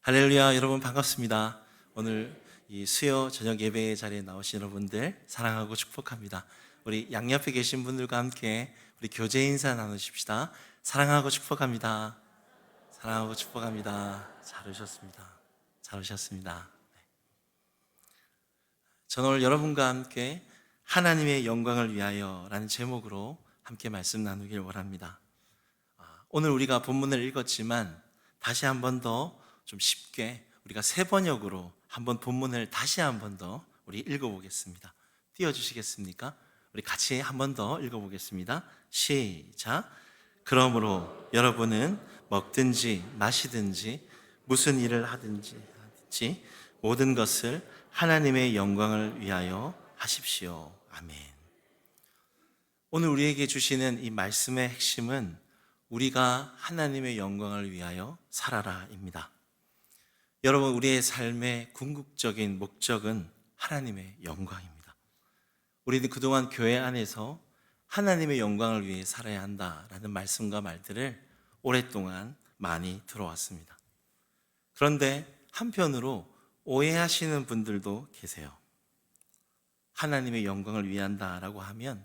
할렐루야, 여러분 반갑습니다. 오늘 이 수요 저녁 예배 자리에 나오신 여러분들 사랑하고 축복합니다. 우리 양옆에 계신 분들과 함께 우리 교제 인사 나누십시다. 사랑하고 축복합니다. 사랑하고 축복합니다. 잘 오셨습니다. 잘 오셨습니다. 저는 오늘 여러분과 함께 하나님의 영광을 위하여 라는 제목으로 함께 말씀 나누길 원합니다. 오늘 우리가 본문을 읽었지만 다시 한 번 더 좀 쉽게 우리가 세 번역으로 한번 본문을 다시 한 번 더 우리 읽어보겠습니다. 띄워주시겠습니까? 우리 같이 한 번 더 읽어보겠습니다. 시작. 그러므로 여러분은 먹든지 마시든지 무슨 일을 하든지 모든 것을 하나님의 영광을 위하여 하십시오. 아멘. 오늘 우리에게 주시는 이 말씀의 핵심은 우리가 하나님의 영광을 위하여 살아라입니다. 여러분, 우리의 삶의 궁극적인 목적은 하나님의 영광입니다. 우리는 그동안 교회 안에서 하나님의 영광을 위해 살아야 한다라는 말씀과 말들을 오랫동안 많이 들어왔습니다. 그런데 한편으로 오해하시는 분들도 계세요. 하나님의 영광을 위한다라고 하면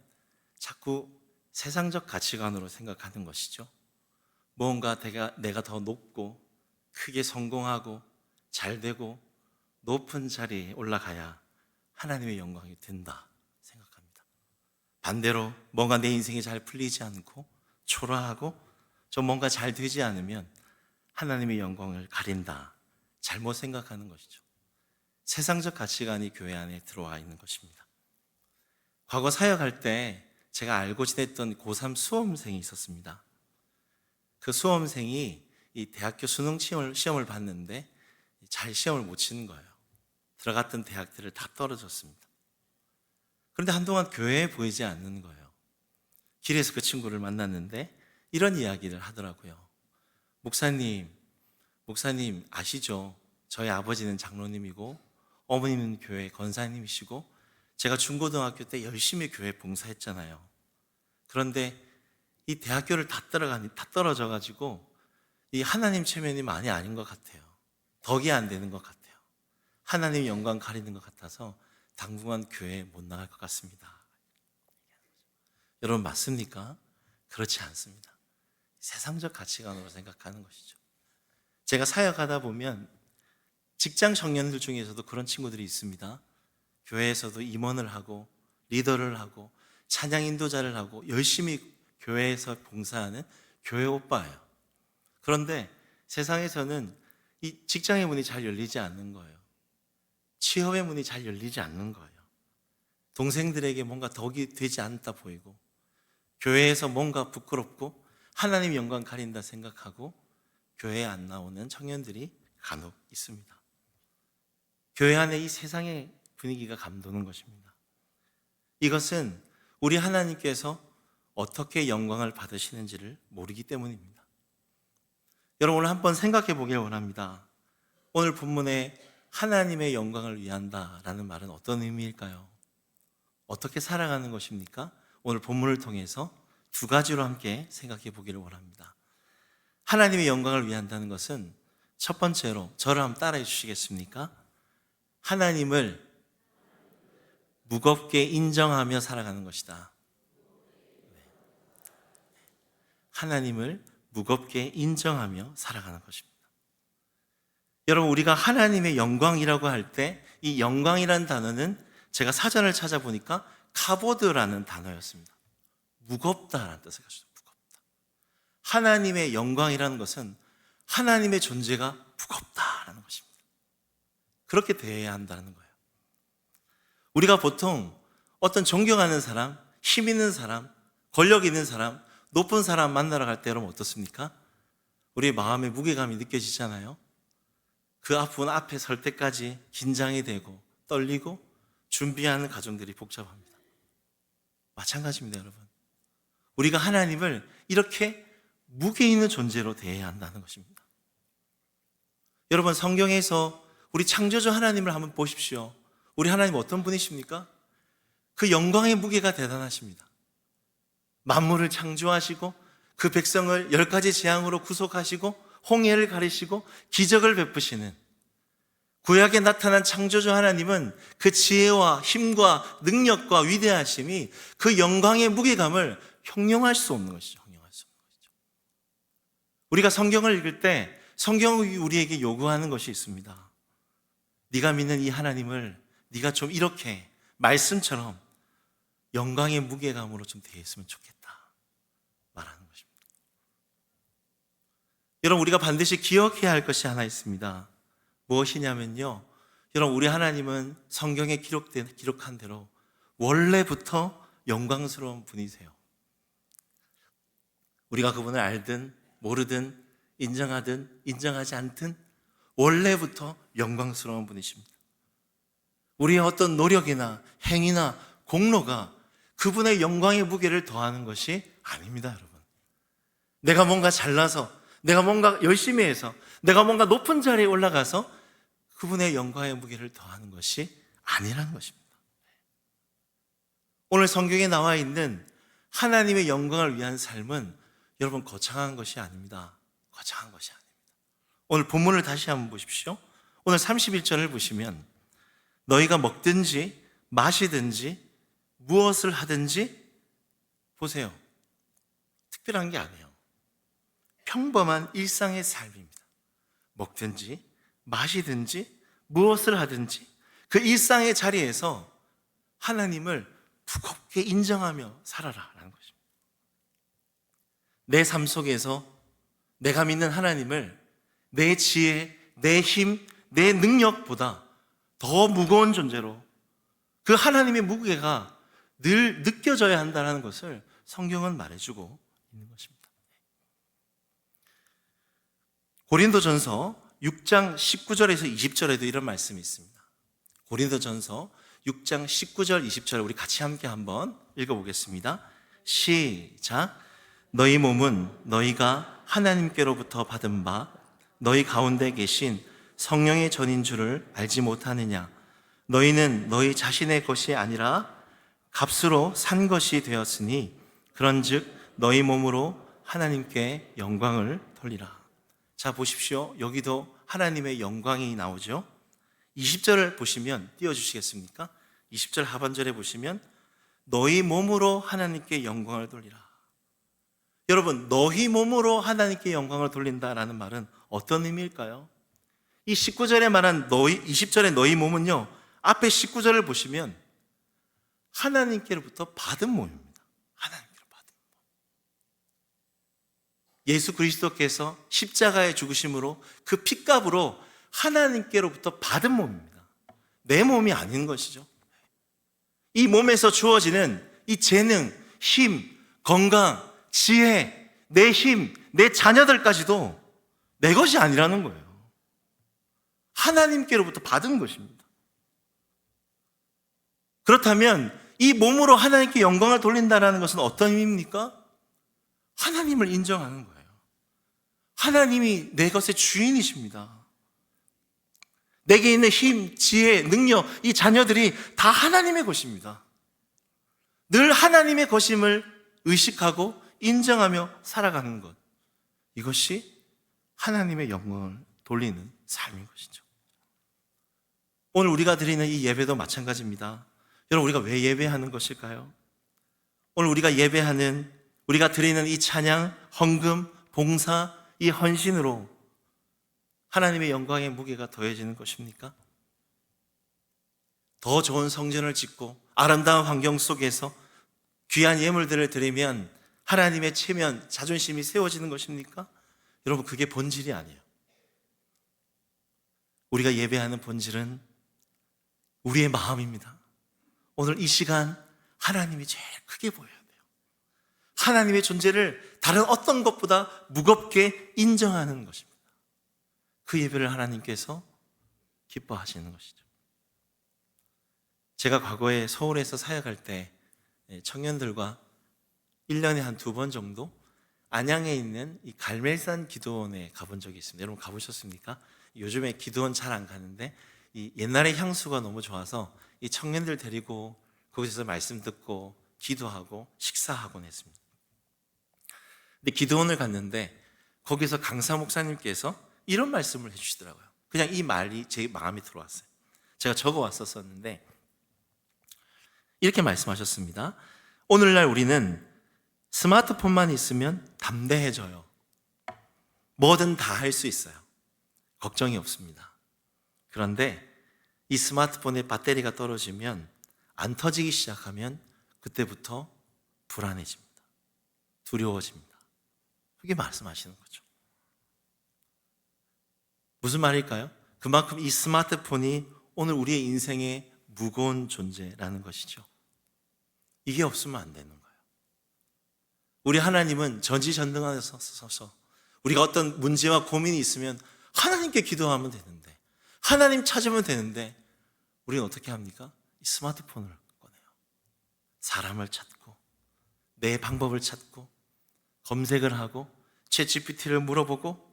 자꾸 세상적 가치관으로 생각하는 것이죠. 뭔가 내가 더 높고 크게 성공하고 잘 되고 높은 자리에 올라가야 하나님의 영광이 된다 생각합니다. 반대로 뭔가 내 인생이 잘 풀리지 않고 초라하고 좀 뭔가 잘 되지 않으면 하나님의 영광을 가린다, 잘못 생각하는 것이죠. 세상적 가치관이 교회 안에 들어와 있는 것입니다. 과거 사역할 때 제가 알고 지냈던 고3 수험생이 있었습니다. 그 수험생이 이 대학교 수능 시험을 봤는데 잘 시험을 못 치는 거예요. 들어갔던 대학들을 다 떨어졌습니다. 그런데 한동안 교회에 보이지 않는 거예요. 길에서 그 친구를 만났는데 이런 이야기를 하더라고요. 목사님 아시죠? 저희 아버지는 장로님이고 어머님은 교회 권사님이시고 제가 중고등학교 때 열심히 교회 봉사했잖아요. 그런데 이 대학교를 다 떨어져가지고 이 하나님 체면이 많이 아닌 것 같아요. 덕이 안 되는 것 같아요. 하나님 영광 가리는 것 같아서 당분간 교회에 못 나갈 것 같습니다. 여러분 맞습니까? 그렇지 않습니다. 세상적 가치관으로 생각하는 것이죠. 제가 사역하다 보면 직장 청년들 중에서도 그런 친구들이 있습니다. 교회에서도 임원을 하고 리더를 하고 찬양 인도자를 하고 열심히 교회에서 봉사하는 교회 오빠예요. 그런데 세상에서는 이 직장의 문이 잘 열리지 않는 거예요. 취업의 문이 잘 열리지 않는 거예요. 동생들에게 뭔가 덕이 되지 않다 보이고 교회에서 뭔가 부끄럽고 하나님 영광 가린다 생각하고 교회에 안 나오는 청년들이 간혹 있습니다. 교회 안에 이 세상의 분위기가 감도는 것입니다. 이것은 우리 하나님께서 어떻게 영광을 받으시는지를 모르기 때문입니다. 여러분 오늘 한번 생각해 보길 원합니다. 오늘 본문에 하나님의 영광을 위한다라는 말은 어떤 의미일까요? 어떻게 살아가는 것입니까? 오늘 본문을 통해서 두 가지로 함께 생각해 보기를 원합니다. 하나님의 영광을 위한다는 것은 첫 번째로 저를 한번 따라해 주시겠습니까? 하나님을 무겁게 인정하며 살아가는 것이다. 하나님을 무겁게 인정하며 살아가는 것입니다. 여러분 우리가 하나님의 영광이라고 할 때 이 영광이라는 단어는 제가 사전을 찾아보니까 카보드라는 단어였습니다. 무겁다라는 뜻을 가지고 무겁다. 하나님의 영광이라는 것은 하나님의 존재가 무겁다라는 것입니다. 그렇게 대해야 한다는 거예요. 우리가 보통 어떤 존경하는 사람, 힘 있는 사람, 권력 있는 사람, 높은 사람 만나러 갈 때 여러분 어떻습니까? 우리의 마음에 무게감이 느껴지잖아요. 그 분 앞에 설 때까지 긴장이 되고 떨리고 준비하는 과정들이 복잡합니다. 마찬가지입니다, 여러분. 우리가 하나님을 이렇게 무게 있는 존재로 대해야 한다는 것입니다. 여러분 성경에서 우리 창조주 하나님을 한번 보십시오. 우리 하나님 어떤 분이십니까? 그 영광의 무게가 대단하십니다. 만물을 창조하시고 그 백성을 10가지 재앙으로 구속하시고 홍해를 가리시고 기적을 베푸시는 구약에 나타난 창조주 하나님은 그 지혜와 힘과 능력과 위대하심이 그 영광의 무게감을 형용할 수 없는 것이죠. 형용할 수 없는 것이죠. 우리가 성경을 읽을 때 성경이 우리에게 요구하는 것이 있습니다. 네가 믿는 이 하나님을 네가 좀 이렇게 말씀처럼 영광의 무게감으로 좀 대했으면 좋겠다 말하는 것입니다. 여러분, 우리가 반드시 기억해야 할 것이 하나 있습니다. 무엇이냐면요, 여러분, 우리 하나님은 성경에 기록한 대로 원래부터 영광스러운 분이세요. 우리가 그분을 알든 모르든 인정하든 인정하지 않든 원래부터 영광스러운 분이십니다. 우리의 어떤 노력이나 행위나 공로가 그분의 영광의 무게를 더하는 것이 아닙니다, 여러분. 내가 뭔가 잘나서, 내가 뭔가 열심히 해서, 내가 뭔가 높은 자리에 올라가서 그분의 영광의 무게를 더하는 것이 아니라는 것입니다. 오늘 성경에 나와 있는 하나님의 영광을 위한 삶은 여러분 거창한 것이 아닙니다. 거창한 것이 아닙니다. 오늘 본문을 다시 한번 보십시오. 오늘 31절을 보시면 너희가 먹든지 마시든지 무엇을 하든지, 보세요, 특별한 게 아니에요. 평범한 일상의 삶입니다. 먹든지 마시든지 무엇을 하든지 그 일상의 자리에서 하나님을 두껍게 인정하며 살아라라는 것입니다. 내 삶 속에서 내가 믿는 하나님을 내 지혜, 내 힘, 내 능력보다 더 무거운 존재로 그 하나님의 무게가 늘 느껴져야 한다는 것을 성경은 말해주고 있는 것입니다. 고린도전서 6장 19절에서 20절에도 이런 말씀이 있습니다. 고린도전서 6장 19절 20절 우리 같이 함께 한번 읽어보겠습니다. 시작. 너희 몸은 너희가 하나님께로부터 받은 바 너희 가운데 계신 성령의 전인 줄을 알지 못하느냐. 너희는 너희 자신의 것이 아니라 값으로 산 것이 되었으니 그런즉 너희 몸으로 하나님께 영광을 돌리라. 자, 보십시오. 여기도 하나님의 영광이 나오죠. 20절을 보시면 띄워주시겠습니까? 20절 하반절에 보시면 너희 몸으로 하나님께 영광을 돌리라. 여러분, 너희 몸으로 하나님께 영광을 돌린다라는 말은 어떤 의미일까요? 이 19절에 말한 20절의 너희 몸은요, 앞에 19절을 보시면 하나님께로부터 받은 몸입니다. 하나님께로 받은 몸. 예수 그리스도께서 십자가의 죽으심으로 그 핏값으로 하나님께로부터 받은 몸입니다. 내 몸이 아닌 것이죠. 이 몸에서 주어지는 이 재능, 힘, 건강, 지혜, 내 힘, 내 자녀들까지도 내 것이 아니라는 거예요. 하나님께로부터 받은 것입니다. 그렇다면 이 몸으로 하나님께 영광을 돌린다는 것은 어떤 의미입니까? 하나님을 인정하는 거예요. 하나님이 내 것의 주인이십니다. 내게 있는 힘, 지혜, 능력, 이 자녀들이 다 하나님의 것입니다. 늘 하나님의 것임을 의식하고 인정하며 살아가는 것, 이것이 하나님의 영광을 돌리는 삶인 것이죠. 오늘 우리가 드리는 이 예배도 마찬가지입니다. 여러분, 우리가 왜 예배하는 것일까요? 오늘 우리가 우리가 드리는 이 찬양, 헌금, 봉사, 이 헌신으로 하나님의 영광의 무게가 더해지는 것입니까? 더 좋은 성전을 짓고 아름다운 환경 속에서 귀한 예물들을 드리면 하나님의 체면, 자존심이 세워지는 것입니까? 여러분, 그게 본질이 아니에요. 우리가 예배하는 본질은 우리의 마음입니다. 오늘 이 시간 하나님이 제일 크게 보여야 돼요. 하나님의 존재를 다른 어떤 것보다 무겁게 인정하는 것입니다. 그 예배를 하나님께서 기뻐하시는 것이죠. 제가 과거에 서울에서 사역할 때 청년들과 1년에 한 2번 정도 안양에 있는 이 갈멜산 기도원에 가본 적이 있습니다. 여러분 가보셨습니까? 요즘에 기도원 잘 안 가는데 이 옛날의 향수가 너무 좋아서 이 청년들 데리고 거기서 말씀 듣고 기도하고 식사하곤 했습니다. 근데 기도원을 갔는데 거기서 강사 목사님께서 이런 말씀을 해주시더라고요. 그냥 이 말이 제 마음에 들어왔어요. 제가 적어왔었는데 이렇게 말씀하셨습니다. 오늘날 우리는 스마트폰만 있으면 담대해져요. 뭐든 다 할 수 있어요. 걱정이 없습니다. 그런데 이 스마트폰의 배터리가 떨어지면 안 터지기 시작하면 그때부터 불안해집니다. 두려워집니다. 그게 말씀하시는 거죠. 무슨 말일까요? 그만큼 이 스마트폰이 오늘 우리의 인생의 무거운 존재라는 것이죠. 이게 없으면 안 되는 거예요. 우리 하나님은 전지전능하셔서 우리가 어떤 문제와 고민이 있으면 하나님께 기도하면 되는데, 하나님 찾으면 되는데, 우리는 어떻게 합니까? 이 스마트폰을 꺼내요. 사람을 찾고 내 방법을 찾고 검색을 하고 챗GPT를 물어보고,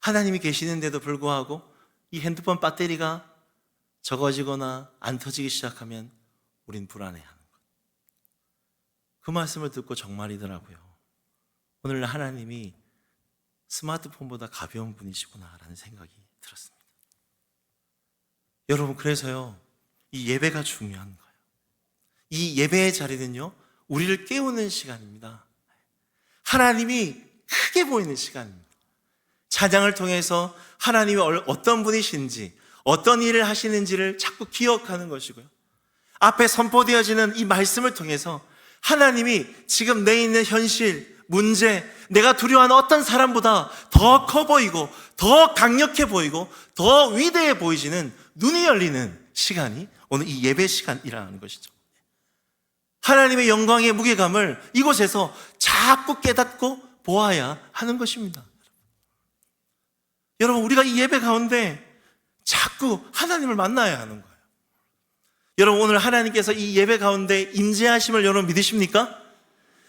하나님이 계시는데도 불구하고 이 핸드폰 배터리가 적어지거나 안 터지기 시작하면 우린 불안해하는 것. 그 말씀을 듣고 정말이더라고요. 오늘 하나님이 스마트폰보다 가벼운 분이시구나라는 생각이 들었습니다. 여러분, 그래서요, 이 예배가 중요한 거예요. 이 예배의 자리는요, 우리를 깨우는 시간입니다. 하나님이 크게 보이는 시간입니다. 찬양을 통해서 하나님이 어떤 분이신지, 어떤 일을 하시는지를 자꾸 기억하는 것이고요, 앞에 선포되어지는 이 말씀을 통해서 하나님이 지금 내 있는 현실, 문제, 내가 두려워하는 어떤 사람보다 더 커 보이고 더 강력해 보이고 더 위대해 보이지는 눈이 열리는 시간이 오늘 이 예배 시간이라는 것이죠. 하나님의 영광의 무게감을 이곳에서 자꾸 깨닫고 보아야 하는 것입니다. 여러분, 우리가 이 예배 가운데 자꾸 하나님을 만나야 하는 거예요. 여러분, 오늘 하나님께서 이 예배 가운데 임재하심을 여러분 믿으십니까?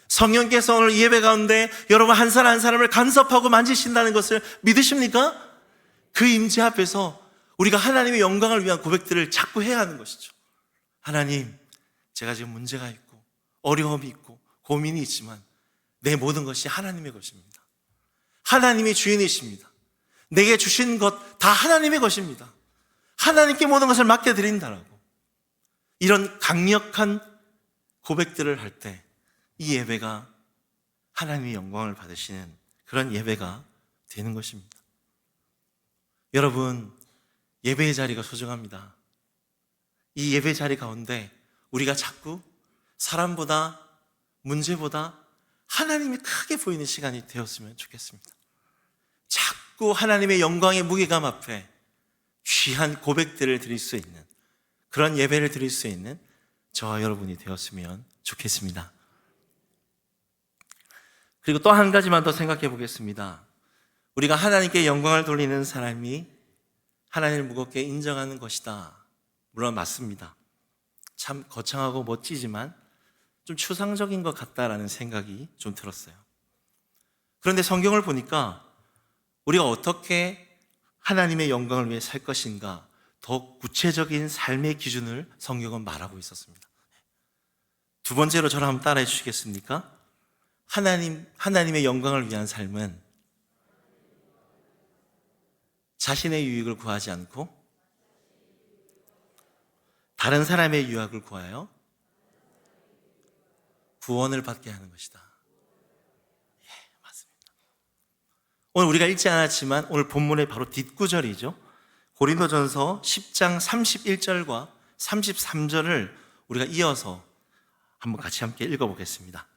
성령께서 오늘 예배 가운데 여러분 한 사람 한 사람을 간섭하고 만지신다는 것을 믿으십니까? 그 임재 앞에서 우리가 하나님의 영광을 위한 고백들을 자꾸 해야 하는 것이죠. 하나님, 제가 지금 문제가 있고 어려움이 있고 고민이 있지만 내 모든 것이 하나님의 것입니다. 하나님이 주인이십니다. 내게 주신 것 다 하나님의 것입니다. 하나님께 모든 것을 맡겨드린다라고, 이런 강력한 고백들을 할 때 이 예배가 하나님의 영광을 받으시는 그런 예배가 되는 것입니다. 여러분, 예배의 자리가 소중합니다. 이 예배 자리 가운데 우리가 자꾸 사람보다, 문제보다 하나님이 크게 보이는 시간이 되었으면 좋겠습니다. 자꾸 하나님의 영광의 무게감 앞에 귀한 고백들을 드릴 수 있는, 그런 예배를 드릴 수 있는 저와 여러분이 되었으면 좋겠습니다. 그리고 또 한 가지만 더 생각해 보겠습니다. 우리가 하나님께 영광을 돌리는 사람이 하나님을 무겁게 인정하는 것이다. 물론 맞습니다. 참 거창하고 멋지지만 좀 추상적인 것 같다라는 생각이 좀 들었어요. 그런데 성경을 보니까 우리가 어떻게 하나님의 영광을 위해 살 것인가, 더 구체적인 삶의 기준을 성경은 말하고 있었습니다. 두 번째로 저를 한번 따라해 주시겠습니까? 하나님의 영광을 위한 삶은 자신의 유익을 구하지 않고 다른 사람의 유익을 구하여 구원을 받게 하는 것이다. 예, 맞습니다. 오늘 우리가 읽지 않았지만 오늘 본문의 바로 뒷구절이죠. 고린도전서 10장 31절과 33절을 우리가 이어서 한번 같이 함께 읽어보겠습니다.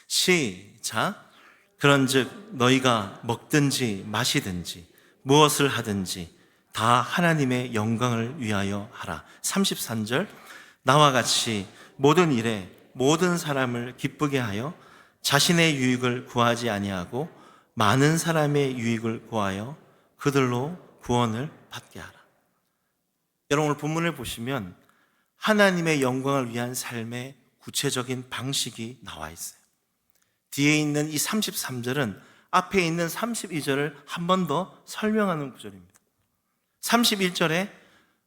시작. 그런즉 너희가 먹든지 마시든지 무엇을 하든지 다 하나님의 영광을 위하여 하라. 33절. 나와 같이 모든 일에 모든 사람을 기쁘게 하여 자신의 유익을 구하지 아니하고 많은 사람의 유익을 구하여 그들로 구원을 받게 하라. 여러분, 오늘 본문을 보시면 하나님의 영광을 위한 삶의 구체적인 방식이 나와 있어요. 뒤에 있는 이 33절은 앞에 있는 32절을 한 번 더 설명하는 구절입니다. 31절에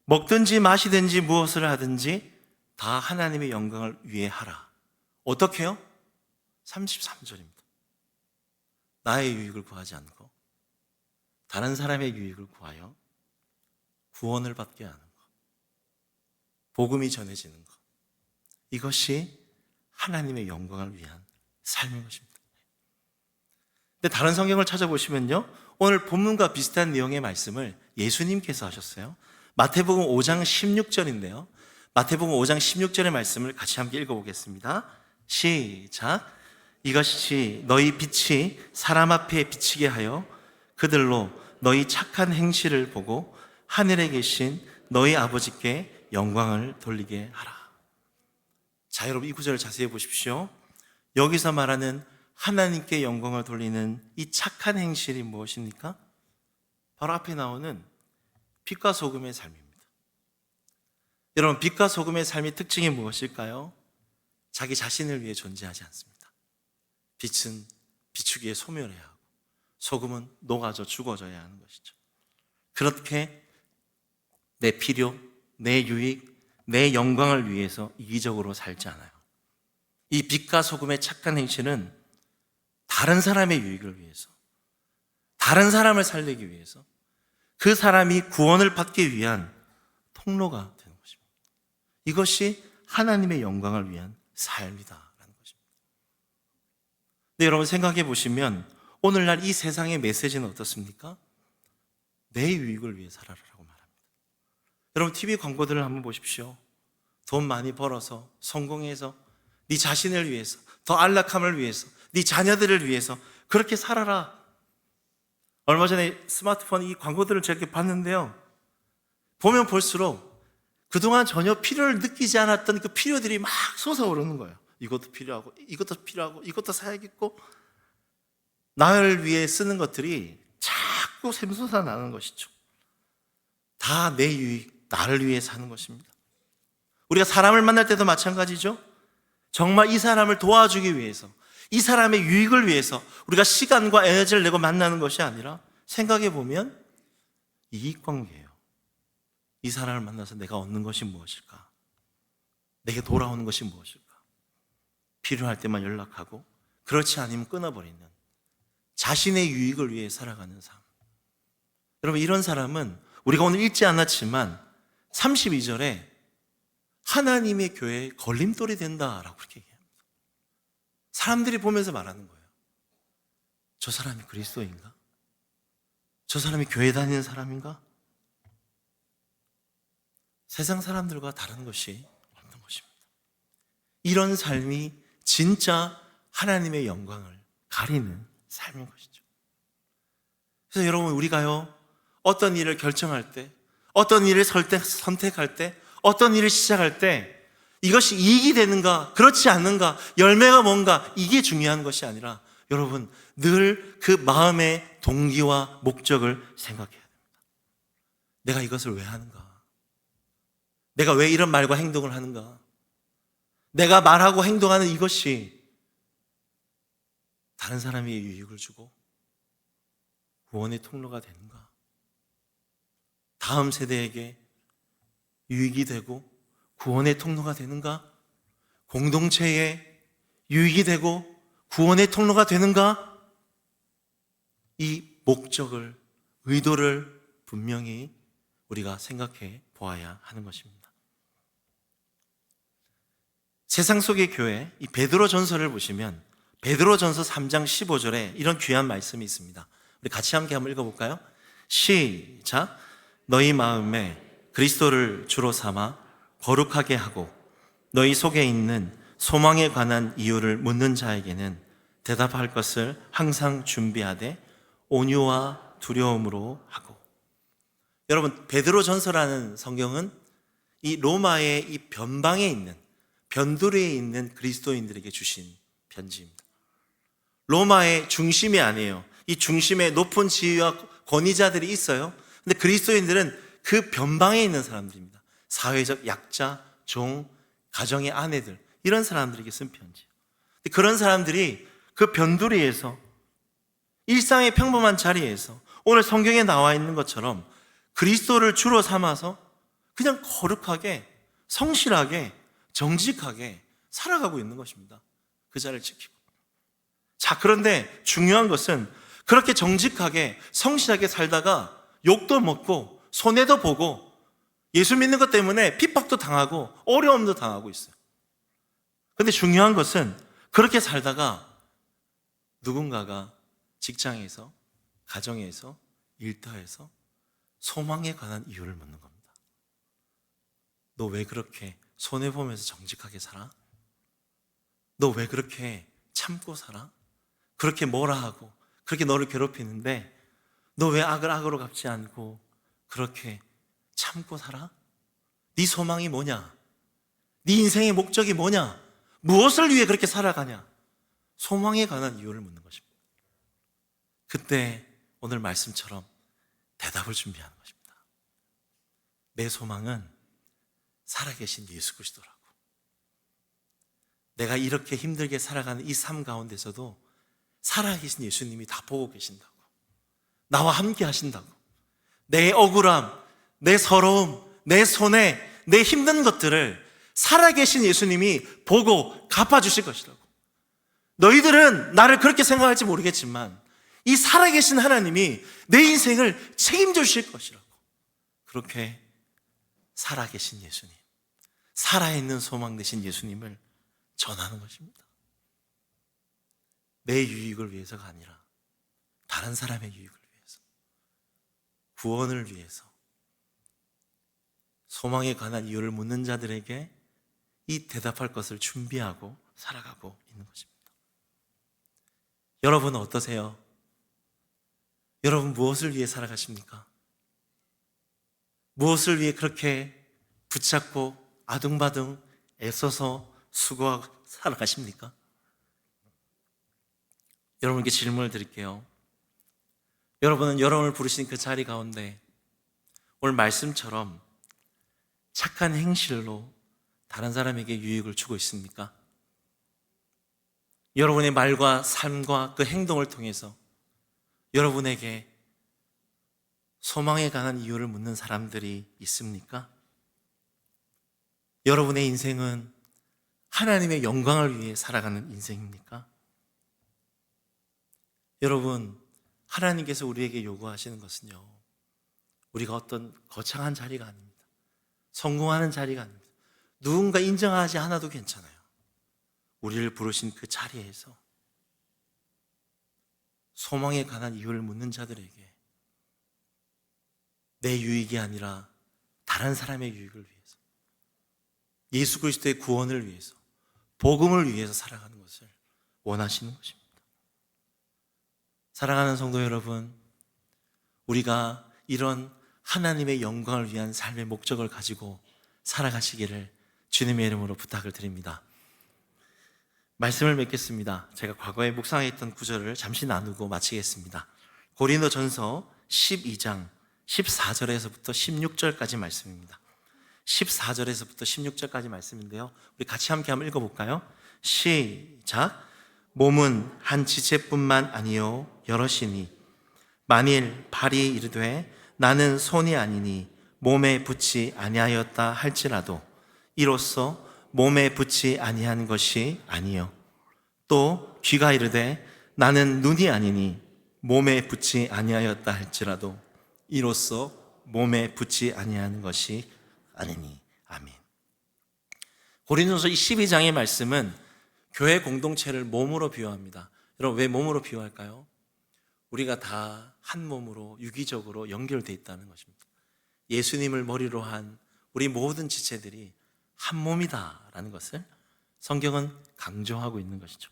먹든지 마시든지 무엇을 하든지 다 하나님의 영광을 위해 하라. 어떻게요? 33절입니다. 나의 유익을 구하지 않고 다른 사람의 유익을 구하여 구원을 받게 하는 것, 복음이 전해지는 것, 이것이 하나님의 영광을 위한 삶인 것입니다. 근데 다른 성경을 찾아보시면요, 오늘 본문과 비슷한 내용의 말씀을 예수님께서 하셨어요. 마태복음 5장 16절인데요. 마태복음 5장 16절의 말씀을 같이 함께 읽어보겠습니다. 시작. 이것이 너희 빛이 사람 앞에 비치게 하여 그들로 너희 착한 행실을 보고 하늘에 계신 너희 아버지께 영광을 돌리게 하라. 자, 여러분 이 구절을 자세히 보십시오. 여기서 말하는 하나님께 영광을 돌리는 이 착한 행실이 무엇입니까? 바로 앞에 나오는 빛과 소금의 삶입니다. 여러분, 빛과 소금의 삶의 특징이 무엇일까요? 자기 자신을 위해 존재하지 않습니다. 빛은 비추기에 소멸해야 하고 소금은 녹아져 죽어져야 하는 것이죠. 그렇게 내 필요, 내 유익, 내 영광을 위해서 이기적으로 살지 않아요. 이 빛과 소금의 착한 행실은 다른 사람의 유익을 위해서, 다른 사람을 살리기 위해서, 그 사람이 구원을 받기 위한 통로가 되는 것입니다. 이것이 하나님의 영광을 위한 삶이다라는 것입니다. 네, 여러분 생각해 보시면 오늘날 이 세상의 메시지는 어떻습니까? 내 유익을 위해 살아라라고 말합니다. 여러분 TV 광고들을 한번 보십시오. 돈 많이 벌어서 성공해서 네 자신을 위해서, 더 안락함을 위해서, 네 자녀들을 위해서 그렇게 살아라. 얼마 전에 스마트폰 이 광고들을 제가 봤는데요, 보면 볼수록 그동안 전혀 필요를 느끼지 않았던 그 필요들이 막 솟아오르는 거예요. 이것도 필요하고 이것도 필요하고 이것도 사야겠고, 나를 위해 쓰는 것들이 자꾸 샘솟아 나는 것이죠. 다 내 유익, 나를 위해 사는 것입니다. 우리가 사람을 만날 때도 마찬가지죠. 정말 이 사람을 도와주기 위해서, 이 사람의 유익을 위해서 우리가 시간과 에너지를 내고 만나는 것이 아니라 생각해 보면 이익관계예요. 이 사람을 만나서 내가 얻는 것이 무엇일까? 내게 돌아오는 것이 무엇일까? 필요할 때만 연락하고 그렇지 않으면 끊어버리는, 자신의 유익을 위해 살아가는 삶. 여러분, 이런 사람은 우리가 오늘 읽지 않았지만 32절에 하나님의 교회에 걸림돌이 된다라고 그렇게 얘기합니다. 사람들이 보면서 말하는 거예요. 저 사람이 그리스도인가? 저 사람이 교회 다니는 사람인가? 세상 사람들과 다른 것이 없는 것입니다. 이런 삶이 진짜 하나님의 영광을 가리는 삶인 것이죠. 그래서 여러분, 우리가요, 어떤 일을 결정할 때, 어떤 일을 선택할 때, 어떤 일을 시작할 때 이것이 이익이 되는가, 그렇지 않는가, 열매가 뭔가, 이게 중요한 것이 아니라 여러분, 늘 그 마음의 동기와 목적을 생각해야 됩니다. 내가 이것을 왜 하는가? 내가 왜 이런 말과 행동을 하는가? 내가 말하고 행동하는 이것이 다른 사람에게 유익을 주고 구원의 통로가 되는가? 다음 세대에게 유익이 되고 구원의 통로가 되는가? 공동체에 유익이 되고 구원의 통로가 되는가? 이 목적을, 의도를 분명히 우리가 생각해 보아야 하는 것입니다. 세상 속의 교회, 이 베드로 전서를 보시면 베드로 전서 3장 15절에 이런 귀한 말씀이 있습니다. 우리 같이 함께 한번 읽어볼까요? 시작. 너희 마음에 그리스도를 주로 삼아 거룩하게 하고 너희 속에 있는 소망에 관한 이유를 묻는 자에게는 대답할 것을 항상 준비하되 온유와 두려움으로 하고. 여러분, 베드로 전서라는 성경은 이 로마의 이 변방에 있는, 변두리에 있는 그리스도인들에게 주신 편지입니다. 로마의 중심이 아니에요. 이 중심에 높은 지위와 권위자들이 있어요. 근데 그리스도인들은 그 변방에 있는 사람들입니다. 사회적 약자, 종, 가정의 아내들, 이런 사람들에게 쓴 편지예요. 그런 사람들이 그 변두리에서, 일상의 평범한 자리에서 오늘 성경에 나와 있는 것처럼 그리스도를 주로 삼아서 그냥 거룩하게, 성실하게, 정직하게 살아가고 있는 것입니다. 그 자리를 지키고. 자, 그런데 중요한 것은 그렇게 정직하게 성실하게 살다가 욕도 먹고 손해도 보고 예수 믿는 것 때문에 핍박도 당하고 어려움도 당하고 있어요. 근데 중요한 것은 그렇게 살다가 누군가가 직장에서, 가정에서, 일터에서 소망에 관한 이유를 묻는 겁니다. 너 왜 그렇게 손해보면서 정직하게 살아? 너 왜 그렇게 참고 살아? 그렇게 뭐라 하고 그렇게 너를 괴롭히는데 너 왜 악을 악으로 갚지 않고 그렇게 참고 살아? 네 소망이 뭐냐? 네 인생의 목적이 뭐냐? 무엇을 위해 그렇게 살아가냐? 소망에 관한 이유를 묻는 것입니다. 그때 오늘 말씀처럼 대답을 준비하는 것입니다. 내 소망은 살아계신 예수 그리스도라고. 내가 이렇게 힘들게 살아가는 이 삶 가운데서도 살아계신 예수님이 다 보고 계신다고. 나와 함께 하신다고. 내 억울함, 내 서러움, 내 손해, 내 힘든 것들을 살아계신 예수님이 보고 갚아주실 것이라고. 너희들은 나를 그렇게 생각할지 모르겠지만 이 살아계신 하나님이 내 인생을 책임져 주실 것이라고. 그렇게 살아계신 예수님, 살아있는 소망 되신 예수님을 전하는 것입니다. 내 유익을 위해서가 아니라 다른 사람의 유익을 위해서, 구원을 위해서, 소망에 관한 이유를 묻는 자들에게 이 대답할 것을 준비하고 살아가고 있는 것입니다. 여러분은 어떠세요? 여러분 무엇을 위해 살아가십니까? 무엇을 위해 그렇게 붙잡고 아둥바둥 애써서 수고하고 살아가십니까? 여러분께 질문을 드릴게요. 여러분은 여러분을 부르신 그 자리 가운데 오늘 말씀처럼 착한 행실로 다른 사람에게 유익을 주고 있습니까? 여러분의 말과 삶과 그 행동을 통해서 여러분에게 소망에 관한 이유를 묻는 사람들이 있습니까? 여러분의 인생은 하나님의 영광을 위해 살아가는 인생입니까? 여러분, 하나님께서 우리에게 요구하시는 것은요, 우리가 어떤 거창한 자리가 아닙니다. 성공하는 자리가 아닙니다. 누군가 인정하지 않아도 괜찮아요. 우리를 부르신 그 자리에서 소망에 관한 이유를 묻는 자들에게 내 유익이 아니라 다른 사람의 유익을 위해서, 예수 그리스도의 구원을 위해서, 복음을 위해서 살아가는 것을 원하시는 것입니다. 사랑하는 성도 여러분, 우리가 이런 하나님의 영광을 위한 삶의 목적을 가지고 살아가시기를 주님의 이름으로 부탁을 드립니다. 말씀을 맺겠습니다. 제가 과거에 묵상했던 구절을 잠시 나누고 마치겠습니다. 고린도전서 12장 14절에서부터 16절까지 말씀입니다. 14절에서부터 16절까지 말씀인데요, 우리 같이 함께 한번 읽어볼까요? 시작. 몸은 한 지체뿐만 아니요 여럿이니 만일 발이 이르되 나는 손이 아니니 몸에 붙지 아니하였다 할지라도 이로써 몸에 붙지 아니한 것이 아니요, 또 귀가 이르되 나는 눈이 아니니 몸에 붙지 아니하였다 할지라도 이로써 몸에 붙지 아니하는 것이 아니니. 아멘. 고린도서 12장의 말씀은 교회 공동체를 몸으로 비유합니다. 여러분, 왜 몸으로 비유할까요? 우리가 다 한 몸으로 유기적으로 연결되어 있다는 것입니다. 예수님을 머리로 한 우리 모든 지체들이 한 몸이다라는 것을 성경은 강조하고 있는 것이죠.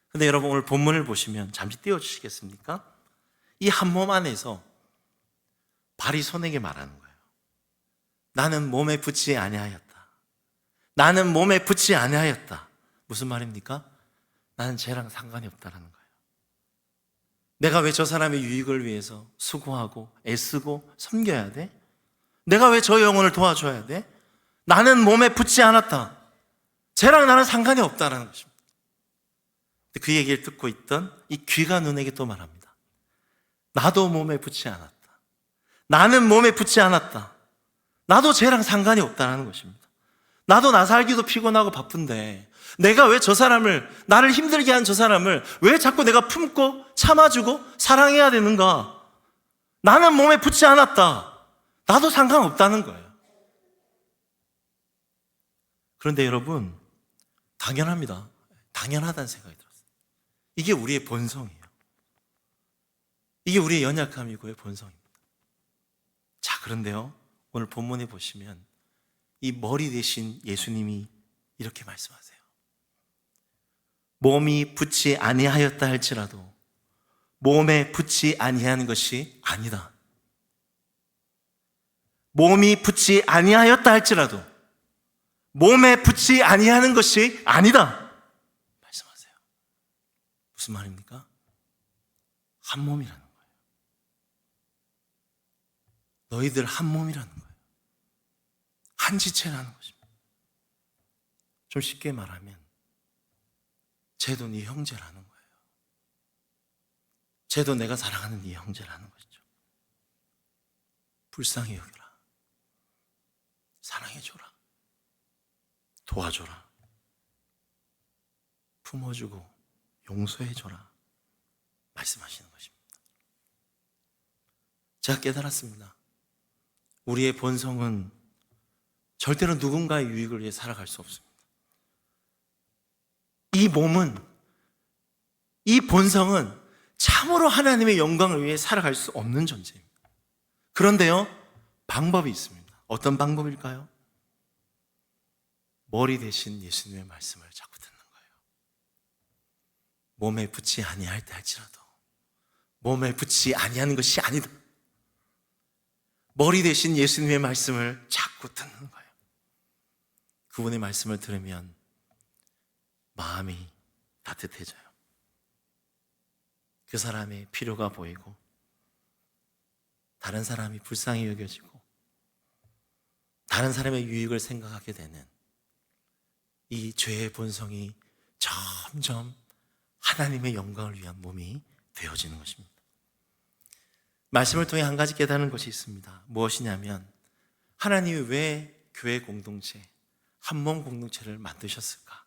그런데 여러분, 오늘 본문을 보시면 잠시 띄워주시겠습니까? 이 한 몸 안에서 발이 손에게 말하는 거예요. 나는 몸에 붙지 아니하였다. 나는 몸에 붙지 아니하였다. 무슨 말입니까? 나는 쟤랑 상관이 없다라는 거예요. 내가 왜 저 사람의 유익을 위해서 수고하고 애쓰고 섬겨야 돼? 내가 왜 저 영혼을 도와줘야 돼? 나는 몸에 붙지 않았다. 쟤랑 나는 상관이 없다라는 것입니다. 그 얘기를 듣고 있던 이 귀가 눈에게 또 말합니다. 나도 몸에 붙지 않았다. 나는 몸에 붙지 않았다. 나도 쟤랑 상관이 없다는 것입니다. 나도 나 살기도 피곤하고 바쁜데 내가 왜 저 사람을, 나를 힘들게 한 저 사람을 왜 자꾸 내가 품고 참아주고 사랑해야 되는가? 나는 몸에 붙지 않았다. 나도 상관없다는 거예요. 그런데 여러분, 당연합니다. 당연하다는 생각이 들었어요. 이게 우리의 본성이에요. 이게 우리의 연약함이고요, 본성입니다. 자, 그런데요, 오늘 본문에 보시면 이 머리 대신 예수님이 이렇게 말씀하세요. 몸이 붙지 아니하였다 할지라도 몸에 붙지 아니하는 것이 아니다. 몸이 붙지 아니하였다 할지라도 몸에 붙지 아니하는 것이 아니다. 말씀하세요. 무슨 말입니까? 한 몸이라는 거예요. 너희들 한 몸이라는 거예요. 한 지체라는 것입니다. 좀 쉽게 말하면 쟤도 네 형제라는 거예요. 쟤도 내가 사랑하는 네 형제라는 것이죠. 불쌍히 여겨라. 사랑해줘라. 도와줘라. 품어주고 용서해줘라. 말씀하시는 것입니다. 제가 깨달았습니다. 우리의 본성은 절대로 누군가의 유익을 위해 살아갈 수 없습니다. 이 몸은, 이 본성은 참으로 하나님의 영광을 위해 살아갈 수 없는 존재입니다. 그런데요, 방법이 있습니다. 어떤 방법일까요? 머리 대신 예수님의 말씀을 자꾸 듣는 거예요. 몸에 붙지 아니할 때 할지라도 몸에 붙지 아니하는 것이 아니다. 머리 대신 예수님의 말씀을 자꾸 듣는 거예요. 그분의 말씀을 들으면 마음이 따뜻해져요. 그 사람의 필요가 보이고 다른 사람이 불쌍히 여겨지고 다른 사람의 유익을 생각하게 되는 이 죄의 본성이 점점 하나님의 영광을 위한 몸이 되어지는 것입니다. 말씀을 통해 한 가지 깨달은 것이 있습니다. 무엇이냐면 하나님이 왜 교회 공동체, 한몸 공동체를 만드셨을까?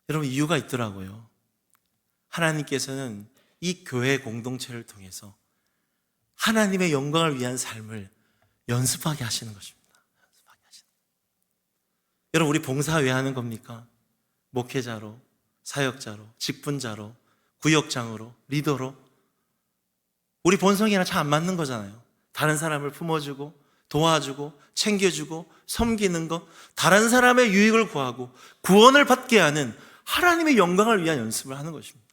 여러분, 이유가 있더라고요. 하나님께서는 이 교회 공동체를 통해서 하나님의 영광을 위한 삶을 연습하게 하시는 것입니다. 연습하게 하시는. 여러분, 우리 봉사 왜 하는 겁니까? 목회자로, 사역자로, 직분자로, 구역장으로, 리더로. 우리 본성이랑 참 안 맞는 거잖아요. 다른 사람을 품어주고 도와주고 챙겨주고 섬기는 것, 다른 사람의 유익을 구하고 구원을 받게 하는 하나님의 영광을 위한 연습을 하는 것입니다.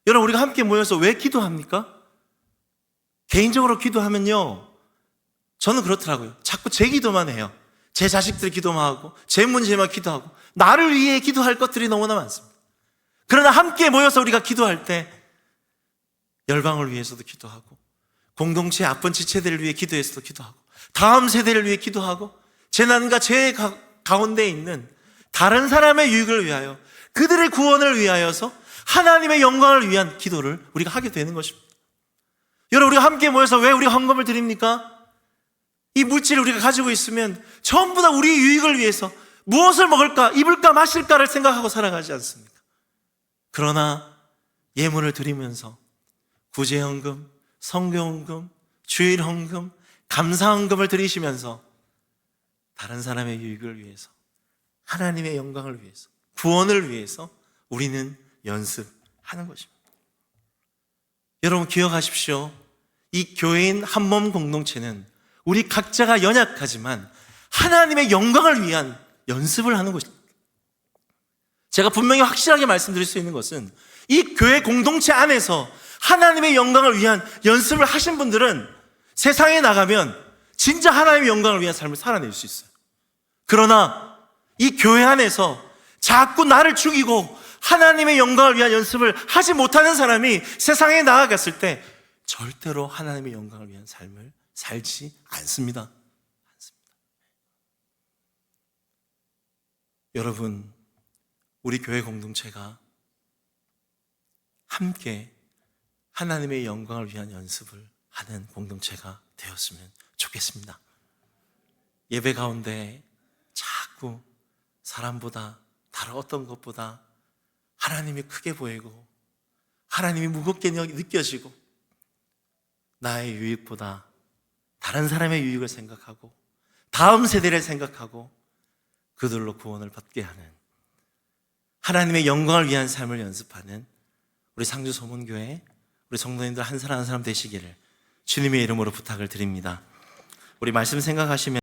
여러분, 우리가 함께 모여서 왜 기도합니까? 개인적으로 기도하면요, 저는 그렇더라고요. 자꾸 제 기도만 해요. 제 자식들 기도만 하고 제 문제만 기도하고 나를 위해 기도할 것들이 너무나 많습니다. 그러나 함께 모여서 우리가 기도할 때 열방을 위해서도 기도하고 공동체의 아픈 지체들을 위해 기도해서도 기도하고 다음 세대를 위해 기도하고 재난과 제 가운데 있는 다른 사람의 유익을 위하여 그들의 구원을 위하여서 하나님의 영광을 위한 기도를 우리가 하게 되는 것입니다. 여러분, 우리가 함께 모여서 왜 우리가 헌금을 드립니까? 이 물질을 우리가 가지고 있으면 전부 다 우리의 유익을 위해서 무엇을 먹을까, 입을까, 마실까를 생각하고 살아가지 않습니까? 그러나 예물을 드리면서 구제헌금, 성교헌금, 주일헌금, 감사헌금을 드리시면서 다른 사람의 유익을 위해서, 하나님의 영광을 위해서, 구원을 위해서 우리는 연습하는 것입니다. 여러분, 기억하십시오. 이 교회인 한몸 공동체는 우리 각자가 연약하지만 하나님의 영광을 위한 연습을 하는 것입니다. 제가 분명히 확실하게 말씀드릴 수 있는 것은 이 교회 공동체 안에서 하나님의 영광을 위한 연습을 하신 분들은 세상에 나가면 진짜 하나님의 영광을 위한 삶을 살아낼 수 있어요. 그러나 이 교회 안에서 자꾸 나를 죽이고 하나님의 영광을 위한 연습을 하지 못하는 사람이 세상에 나아갔을 때 절대로 하나님의 영광을 위한 삶을 살지 않습니다. 여러분, 우리 교회 공동체가 함께 하나님의 영광을 위한 연습을 하는 공동체가 되었으면 좋겠습니다. 예배 가운데 자꾸 사람보다 다른 어떤 것보다 하나님이 크게 보이고 하나님이 무겁게 느껴지고 나의 유익보다 다른 사람의 유익을 생각하고 다음 세대를 생각하고 그들로 구원을 받게 하는 하나님의 영광을 위한 삶을 연습하는 우리 상주 소문교회 우리 성도님들 한 사람 한 사람 되시기를 주님의 이름으로 부탁을 드립니다. 우리 말씀 생각하시면